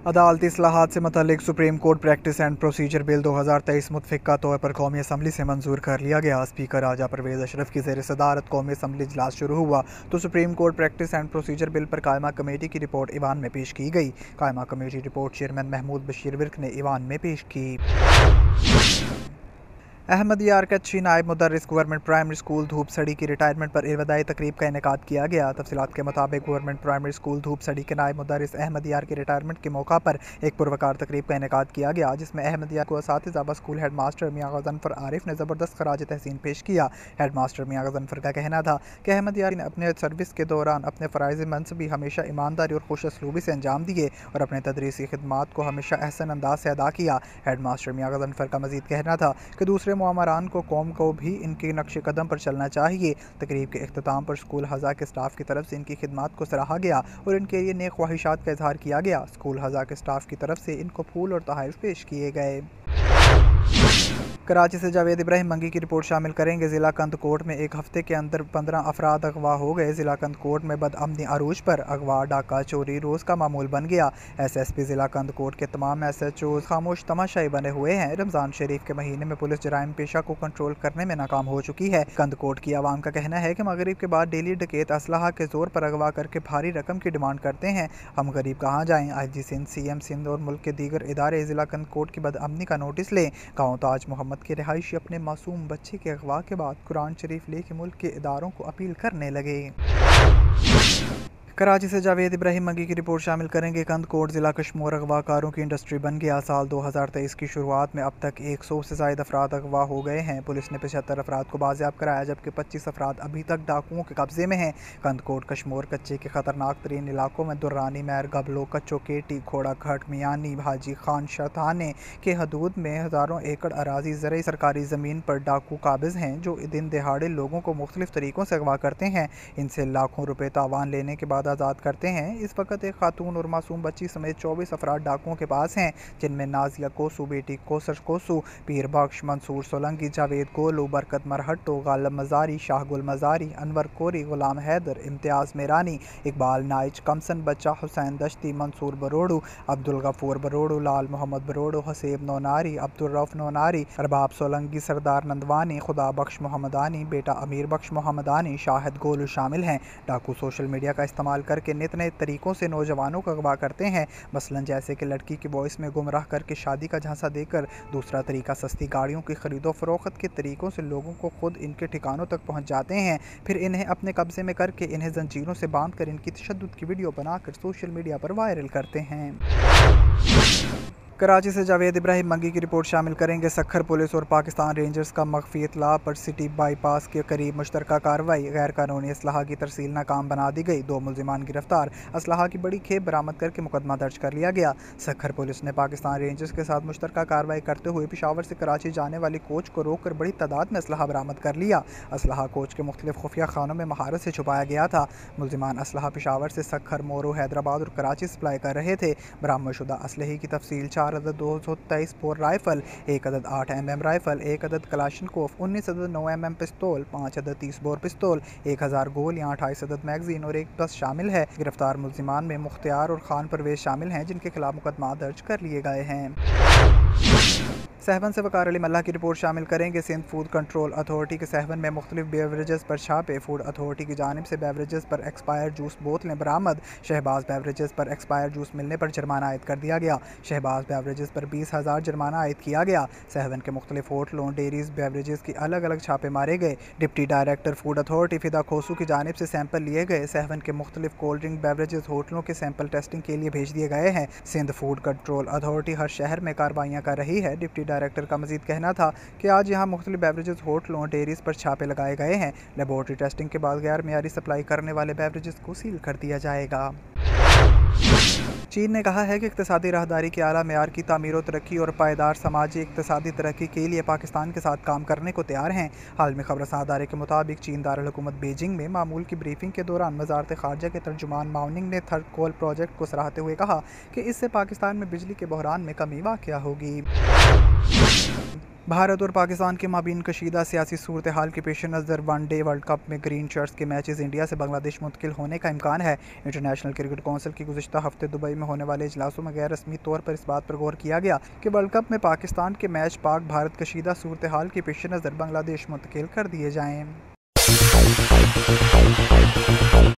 अदालती इस्लाहात से मुतल्लिक Supreme Court practice and procedure bill 2023 मुतफ़िक़ा तौर पर कौमी असम्बली से मंजूर कर लिया गया। स्पीकर राजा परवेज़ अशरफ की ज़ेर सदारत कौमी असम्बली इजलास शुरू हुआ तो supreme Court practice and procedure bill पर कायमा कमेटी की रिपोर्ट ईवान में पेश की गई। कायमा committee report chairman Mahmood Bashir Virk ने ईवान में पेश की। अहमद यार कच्छी नायब मुदर्रिस गवर्नमेंट प्राइमरी स्कूल धूपसड़ी की रिटायरमेंट पर इरवदाई तकरीब का इनेकाद किया गया। तफसीलात के मुताबिक गवर्नमेंट प्राइमरी स्कूल धूपसड़ी के नायब मुदर्रिस अहमद यार की रिटायरमेंट के मौका पर एक पुरवकार तकरीब का इनेकाद किया गया, जिसमें अहमद यार को असातिज़ा स्कूल हेड मास्टर मियाँ गज़नफ़र आरिफ ने ज़बरदस्त खराज तहसीन पेश किया। हेड मास्टर मियाँ गज़नफ़र का कहना था कि अहमद यार ने अपने सर्विस के दौरान अपने फ़राइज़ मनसबी हमेशा ईमानदारी और खुश असलूबी से अंजाम दिए और अपने तदरीसी खिदमात को हमेशा अहसन अंदाज से अदा किया। हेड मास्टर मियाँ गज़नफ़र का मज़ीद कहना था कि दूसरे मुआमरान को कौम को भी इनके नक्श कदम पर चलना चाहिए। तकरीब के इख्तिताम पर स्कूल हज़ा के स्टाफ की तरफ से इनकी खिदमात को सराहा गया और इनके लिए नेक ख्वाहिशात का इजहार किया गया। स्कूल हज़ा के स्टाफ की तरफ से इनको फूल और तोहफ़े पेश किए गए। कराची से जावेद इब्राहिम मंगी की रिपोर्ट शामिल करेंगे। ज़िला कंदकोट में एक हफ्ते के अंदर 15 अफराद अगवा हो गए। ज़िला कंदकोट में बदअमनी अरूज पर अगवा, डाका, चोरी रोज़ का मामूल बन गया। SSP ज़िला कंदकोट के तमाम SHOs खामोश तमाशाई बने हुए हैं। रमज़ान शरीफ के महीने में पुलिस जराइम पेशा को कंट्रोल करने में नाकाम हो चुकी है। कंदकोट की आवाम का कहना है कि मगरिब के बाद डेली डकैत असलहा के जोर पर अगवा करके भारी रकम की डिमांड करते हैं। हम गरीब कहाँ जाएँ? IG सिंध, CM सिंध और मुल्क के दीगर इदारे ज़िला कंदकोट की बदअमनी का नोटिस लें। गाँव ताज मोहम्मद के रिहायशी अपने मासूम बच्चे के अगवा के बाद कुरान शरीफ लेके मुल्क के इदारों को अपील करने लगे। कराची से जावेद इब्राहिम मंगी की रिपोर्ट शामिल करेंगे। कंदकोट ज़िला कश्मोर अगवाकारों की इंडस्ट्री बन गया। साल 2023 की शुरुआत में अब तक 100 से ज़ायद अफराद अगवा हो गए हैं। पुलिस ने 75 अफराद को बाजियाब कराया, जबकि 25 अफराद अभी तक डाकुओं के कब्जे में हैं। कंदकोट कश्मोर कच्चे के ख़तरनाक तरीन इलाकों में दुर्रानी मैर, गबलो, कच्चो केटी, घोड़ा घट, मियानी, हाजी खान शताने के हदूद में हज़ारों एकड़ अराजी ज़रई सरकारी ज़मीन पर डाकू काबिज़ हैं, जो दिन दिहाड़े लोगों को मुख्तलिफ तरीक़ों से अगवा करते हैं। इनसे लाखों रुपये तावान लेने के बाद आज़ाद करते हैं। इस वक्त एक खातून और मासूम बच्ची समेत 24 अफराद डाकुओं के पास हैं, जिनमें नाजिया कोसू, बेटी कोसर कोसू, पीर बख्श, मंसूर सोलंकी, जावेद गोलू, बरकत मरहट्टो, गालब मजारी, शाहगुल मजारी, अनवर कोरी, गुलाम हैदर, इम्तियाज़ मेरानी, इकबाल नाइच, कमसन बच्चा, हुसैन दश्ती, मंसूर बरोड़ू, अब्दुल गफूर बरोड़ू, लाल मोहम्मद बरोड़ू, हसेब नौनारी, अब्दुल रऊफ नौनारी, अरबाब सोलंकी, सरदार नंदवानी, खुदा बख्श मोहम्मदानी, बेटा अमीर बख्श मोहम्मदानी, शाहिद गोलू शामिल हैं। डाकू सोशल मीडिया का इस्तेमाल करके नित नए तरीक़ों से नौजवानों को अगवा करते हैं। मसलन जैसे कि लड़की की वॉइस में गुमराह करके शादी का झांसा देकर। दूसरा तरीका सस्ती गाड़ियों की खरीदो फरोख्त के तरीक़ों से लोगों को खुद इनके ठिकानों तक पहुँच जाते हैं, फिर इन्हें अपने कब्ज़े में करके इन्हें जंजीरों से बांध कर इनकी तशद्दुद की वीडियो बनाकर सोशल मीडिया पर वायरल करते हैं। कराची से जावेद इब्राहिम मंगी की रिपोर्ट शामिल करेंगे। सखर पुलिस और पाकिस्तान रेंजर्स का मख्फी इतला पर सिटी बाईपास के करीब मुश्तरका कार्रवाई। गैर कानूनी असलहा की तरसील नाकाम बना दी गई। 2 मुल्जिमान गिरफ्तार। असलहा की बड़ी खेप बरामद करके मुकदमा दर्ज कर लिया गया। सखर पुलिस ने पाकिस्तान रेंजर्स के साथ मुश्तरका कार्रवाई करते हुए पेशावर से कराची जाने वाली कोच को रोक कर बड़ी तादाद में असलहा बरामद कर लिया। असलहा कोच के मुख्तलिफ खुफिया खानों में महारत से छुपाया गया था। मुल्जिमान असलहा पेशावर से सखर, मोरू, हैदराबाद और कराची सप्लाई कर रहे थे। बरामदशुदा असलहे की तफसील 4 अदद 223 बोर राइफल, 1 अदद 8 mm राइफल, 1 अदद कलाशनकोफ, 19 अदद 9 mm पिस्तौल, 5 अदद 30 बोर पिस्तौल, 1000 गोलियां, 28 अदद मैगजीन और 1 बस शामिल है। गिरफ्तार मुल्जिमान में मुख्तियार और खान परवेज शामिल हैं, जिनके खिलाफ मुकदमा दर्ज कर लिए गए हैं। सहवन से वकार अली मल्लाह की रिपोर्ट शामिल करेंगे। सिंध फूड कंट्रोल अथॉरिटी के सहवन में मुख्तलिफ बेवरेजेस पर छापे। फूड अथॉरिटी की जानिब से बेवरेजेस पर एक्सपायर जूस बोतलें बरामद। शहबाज बेवरेजेस पर एक्सपायर जूस मिलने पर जुर्माना आयद कर दिया गया। शहबाज बेवरेजेस पर 20,000 जुर्माना आयद किया गया। सहवन के मुख्तलिफ होटलों, डेयरीज, बेवरेजेस की अलग अलग छापे मारे गए। डिप्टी डायरेक्टर फूड अथॉरिटी फिदा खोसू की जानिब से सैंपल लिए गए। सहवन के मुख्तलिफ कोल्ड ड्रिंक बेवरेजेस होटलों के सैंपल टेस्टिंग के लिए भेज दिए गए हैं। सिंध फूड कंट्रोल अथॉरिटी हर शहर में कार्रवाइयाँ कर रही है। डिप्टी डायरेक्टर का मजीद कहना था कि आज यहाँ मुख्तलिफ बेवरेजेस होटलों, डेयरीज पर छापे लगाए गए हैं। लेबोरेटरी टेस्टिंग के बाद गैर मियारी सप्लाई करने वाले बेवरेजेस को सील कर दिया जाएगा। चीन ने कहा है कि इक़्तिसादी राहदारी के आला मेयार की तामीर व तरक्की और पायदार समाजी इक़्तिसादी तरक्की के लिए पाकिस्तान के साथ काम करने को तैयार हैं। आलमी खबरसां अदारे के मुताबिक चीन दारुल हुकूमत बीजिंग में मामूल की ब्रीफिंग के दौरान वज़ारत ख़ारजा के तर्जुमान माउनिंग ने थर्ड कोल प्रोजेक्ट को सराहते हुए कहा कि इससे पाकिस्तान में बिजली के बहरान में कमी वाक़या होगी। भारत और पाकिस्तान के माबीन कशीदा सियासी सूरत हाल के पेश नज़र वनडे वर्ल्ड कप में ग्रीन शर्ट्स के मैचेस इंडिया से बांग्लादेश मुंतकिल होने का इम्कान है। इंटरनेशनल क्रिकेट कौंसिल की गुज़िश्ता हफ्ते दुबई में होने वाले इजलासों में गैर रस्मी तौर पर इस बात पर गौर किया गया कि वर्ल्ड कप में पाकिस्तान के मैच पाक भारत कशीदा सूरत हाल के पेश नज़र बांग्लादेश मुंतकिल कर दिए जाएँ।